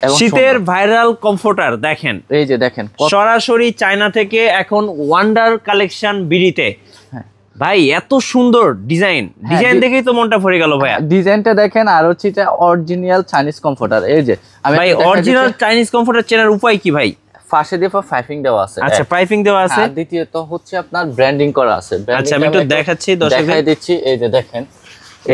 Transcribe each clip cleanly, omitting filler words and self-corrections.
শীতের viral comforter দেখেন, এই যে দেখেন সরাসরি চায়না থেকে এখন ওয়ান্ডার কালেকশন বিডিতে। ভাই এত সুন্দর ডিজাইন দেখেই তো মনটা ভরে গেল ভাইয়া। ডিজাইনটা দেখেন, আর হচ্ছে এটা অরিজিনাল চাইনিজ কমফোর্টার। এই যে ভাই অরিজিনাল চাইনিজ কমফোর্টার চেনার উপায় কি ভাই? ফার্স্টে দিয়ে পাইপিং দেওয়া আছে। আচ্ছা, পাইপিং দেওয়া আছে। আর দ্বিতীয়ত হচ্ছে আপনার ব্র্যান্ডিং করা আছে। আচ্ছা, আমি একটু দেখাচ্ছি, দেখাই দিচ্ছি। এই যে দেখেন,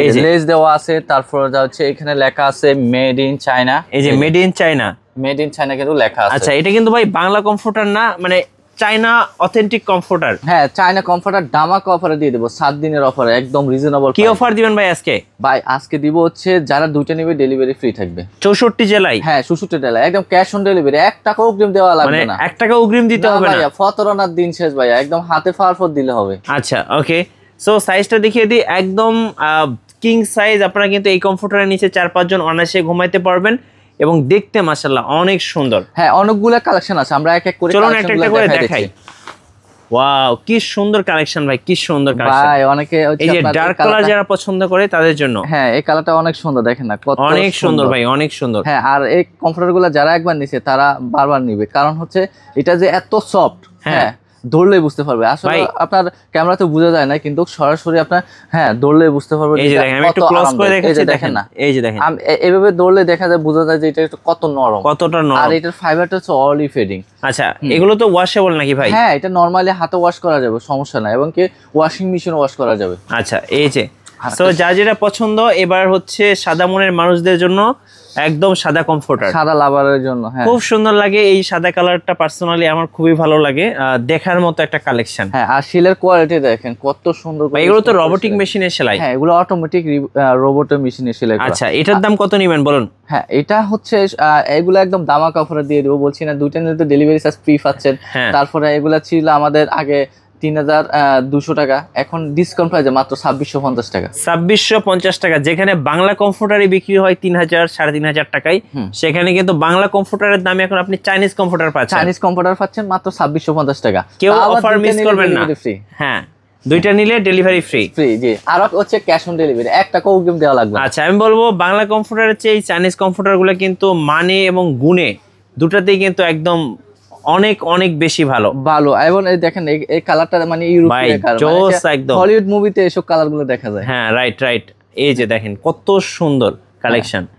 এই যে লেস দেওয়া আছে, তারপর যা হচ্ছে এখানে লেখা আছে মেড ইন চায়না। এই যে made in China, made in China কিন্তু লেখা আছে। আচ্ছা, এটা কিন্তু ভাই বাংলা কমফোর্টার না, মানে চায়না অথেন্টিক কমফোর্টার। হ্যাঁ, চায়না কমফোর্টার দামাক অফারে দিয়ে দেবো, 7 দিনের অফারে, একদম রিজনেবল। কি অফার দিবেন ভাই আজকে? ভাই আজকে দিব হচ্ছে যারা দুইটা নেবে ডেলিভারি ফ্রি থাকবে 64 জেলায়। হ্যাঁ, 64 জেলায়, একদম ক্যাশ অন ডেলিভারি। 1 টাকা অগ্রিম দেওয়া লাগবে না। 1 টাকা অগ্রিম দিতে হবে না ভাইয়া, ফতরনার দিন শেষ ভাইয়া, একদম হাতে ফারফর দিলে হবে। আচ্ছা, ওকে। সো সাইজটা দেখিয়ে দিই, একদম কিং সাইজ। আপনারা কিন্তু এই কমফোর্টারের নিচে 4-5 জন অনায়াসে ঘুমাইতে পারবেন এবং দেখতে মাশাআল্লাহ অনেক সুন্দর। হ্যাঁ, অনেকগুলো কালেকশন আছে, আমরা এক এক করে চলুন একটা একটা করে দেখাই। ওয়াও, কি সুন্দর কালেকশন ভাই, কি সুন্দর কালেকশন ভাই। অনেকে এই যে ডার্ক কালার যারা পছন্দ করে তাদের জন্য। হ্যাঁ, এই কালারটা অনেক সুন্দর, দেখেন না কত অনেক সুন্দর ভাই, অনেক সুন্দর। হ্যাঁ, আর এই কমফোর্টারগুলো যারা একবার নিছে তারা বারবার নিবে, কারণ হচ্ছে এটা যে এত সফট। হ্যাঁ, ধরলেই বুঝতে পারবে। আসলে আপনার ক্যামেরাতে বোঝা যায় না, কিন্তু সরাসরি আপনার ধরলেই বুঝতে পারবে। এই যে দেখেন, আমি একটু ক্লোজ করে দেখাচ্ছি, দেখেন না, এই যে দেখেন, এইভাবে ধরলে দেখা যায়, বোঝা যায় যে এটা কত নরম, কতটা নরম। আর এটার ফাইবারটা হচ্ছে অলি ফেডিং। আচ্ছা, এগুলো তো ওয়াশেবল নাকি ভাই? হ্যাঁ, এটা নরমালি হাতে ওয়াশ করা যাবে, সমস্যা নাই, এবং কি ওয়াশিং মেশিনে ওয়াশ করা যাবে। আচ্ছা, এই যে সো যার যেটা পছন্দ। এবার হচ্ছে সাদা মনের মানুষদের জন্য একদম সাদা কমফোর্টার, সাদা লাভারের জন্য। হ্যাঁ, খুব সুন্দর লাগে এই সাদা কালারটা, পার্সোনালি আমার খুবই ভালো লাগে, দেখার মতো একটা কালেকশন। হ্যাঁ, আর শিলের কোয়ালিটি দেখেন কত সুন্দর। এগুলো তো রোবোটিক মেশিনে সেলাই। হ্যাঁ, এগুলো অটোমেটিক রোবটের মেশিনে সেলাই করা। আচ্ছা, এটার দাম কত নেবেন বলুন? হ্যাঁ, এটা হচ্ছে এগুলো একদম দামাক অফারে দিয়ে দেবো, বলছি না, দুইটা নিতে ডেলিভারি চার্জ ফ্রি পাচ্ছেন। তারপরে এগুলা ছিল আমাদের আগে 3200 টাকা, এখন ডিসকাউন্ট প্রাইসে মাত্র 2650 টাকা। 2650 টাকা, যেখানে বাংলা কমফোর্টারই বিক্রি হয় 3000 3500 টাকায়, সেখানে কিন্তু বাংলা কমফোর্টারের দামে এখন আপনি চাইনিজ কমফোর্টার পাচ্ছেন। চাইনিজ কমফোর্টার পাচ্ছেন মাত্র 2650 টাকা। কেউ অফার মিস করবেন না। হ্যাঁ, দুইটা নিলে ডেলিভারি ফ্রি। ফ্রি, জি। আর হচ্ছে ক্যাশ অন ডেলিভারি, 1 টাকা অগ্রিম দেওয়া লাগবে। আচ্ছা, আমি বলবো বাংলা কমফোর্টারের চেয়ে চাইনিজ কমফোর্টারগুলো কিন্তু মানে এবং গুণে দুটাতেই কিন্তু একদম অনেক অনেক বেশি ভালো। এবং এই দেখেন এই কালারটা মানে ইউরোপীয় কালার, একদম হলিউড মুভিতে এসব কালারগুলো দেখা যায়। হ্যাঁ, রাইট। এই যে দেখেন কত সুন্দর কালেকশন।